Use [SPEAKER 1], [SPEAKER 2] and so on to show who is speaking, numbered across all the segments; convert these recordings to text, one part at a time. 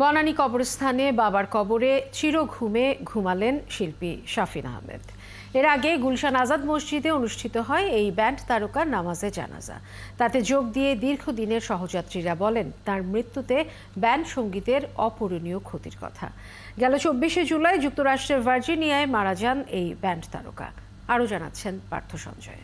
[SPEAKER 1] বনানী কবরস্থানে বাবার কবরে চিরঘুমে ঘুমালেন শিল্পী শাফিন আহমেদ। এর আগে গুলশান আজাদ মসজিদে অনুষ্ঠিত হয় এই ব্যান্ড তারকার নামাজে জানাজা। তাতে যোগ দিয়ে দীর্ঘদিনের সহযাত্রীরা বলেন তার মৃত্যুতে ব্যান্ড সঙ্গীতের অপূরণীয় ক্ষতির কথা। গেল ২৪শে জুলাই যুক্তরাষ্ট্রের ভার্জিনিয়ায় মারা যান এই ব্যান্ড তারকা। আরও জানাচ্ছেন পার্থ সঞ্জয়।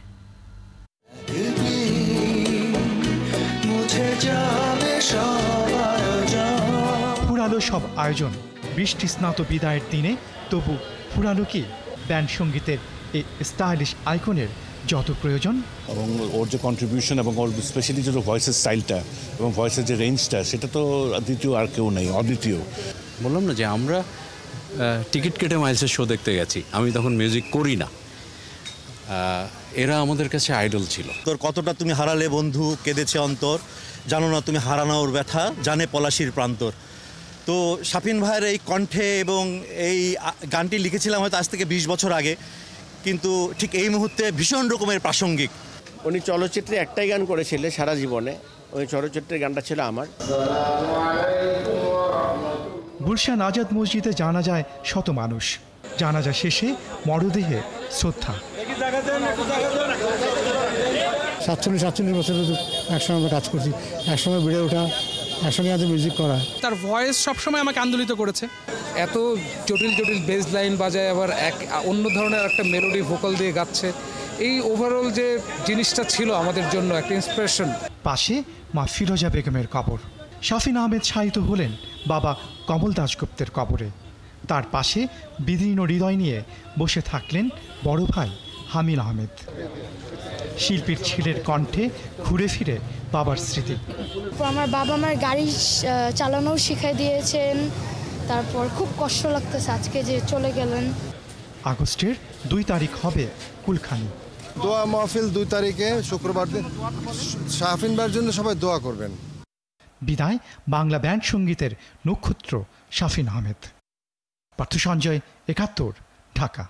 [SPEAKER 2] ফুরালো সব আয়োজন, বৃষ্টি স্নাত বিদায়ের দিনে তবু ফুরালো কি ব্যান্ড সঙ্গীতের এই স্টাইলিশ আইকনের যত প্রয়োজন।
[SPEAKER 3] এবং ওর যে কন্ট্রিবিউশন এবং ওর স্পেশালি যে ভয়েসের স্টাইলটা এবং ভয়েসের যে রেঞ্জটা, সেটা তো দ্বিতীয় আর কেউ নেই, অদ্বিতীয়।
[SPEAKER 4] বললাম না যে আমরা টিকিট কেটে মাইলসের শো দেখতে গেছি, আমি তখন মিউজিক করি না, এরা আমাদের কাছে আইডল ছিল।
[SPEAKER 5] তোর কতটা তুমি হারালে বন্ধু, কেঁদেছে অন্তর, জানো না তুমি হারানোর ব্যথা, জানে পলাশির প্রান্তর। তো শাফিন ভাইয়ের এই কণ্ঠে এবং এই গানটি লিখেছিলাম হয়তো আজ থেকে ২০ বছর আগে, কিন্তু ঠিক এই মুহূর্তে ভীষণ রকমের প্রাসঙ্গিক।
[SPEAKER 6] উনি চলচ্চিত্রে একটাই গান করেছিলেন সারা জীবনে, ওই চলচ্চিত্রের গানটা ছিল আমার।
[SPEAKER 2] গুলশান আজাদ মসজিদে জানাজায় শত মানুষ, জানাজা শেষে মরদেহে শ্রদ্ধা।
[SPEAKER 7] ৪৭ বছর একসঙ্গে আমরা কাজ করছি, একসঙ্গে বেড়ে ওঠা, একসঙ্গে আমাদের মিউজিক করা।
[SPEAKER 8] তার ভয়েস সবসময় আমাকে আন্দোলিত করেছে। এত জটিল জটিল বেস লাইন বাজায়, আবার অন্য ধরনের একটা মেলোডি ভোকাল দিয়ে গাচ্ছে। এই ওভারঅল যে জিনিসটা ছিল আমাদের জন্য একটা ইন্সপিরেশন।
[SPEAKER 2] পাশে মা ফিরোজা বেগমের কবর। শাফিন আহমেদ শায়িত হলেন বাবা কমল দাশগুপ্তের কবরে। তার পাশে বিদীর্ণ হৃদয় নিয়ে বসে থাকলেন বড় ভাই হামিল আহমেদ। শিল্পীর ছেলের কণ্ঠে ঘুরে ফিরে বাবার স্মৃতি।
[SPEAKER 9] আমার বাবা আমার গাড়ি চালানোও শিখিয়ে দিয়েছেন। তারপর খুব কষ্ট লাগতেছে আজকে যে চলে গেলেন।
[SPEAKER 2] আগস্টের ২ তারিখ হবে কুলখানি।
[SPEAKER 7] দোয়া মাহফিল ২ তারিখে শুক্রবার দিন। শাফিন ভাইয়ের জন্য সবাই দোয়া করবেন।
[SPEAKER 2] বিদায় বাংলা ব্যান্ড সঙ্গীতের নক্ষত্র শাফিন আহমেদ। পার্থ সঞ্জয়, ৭১, ঢাকা।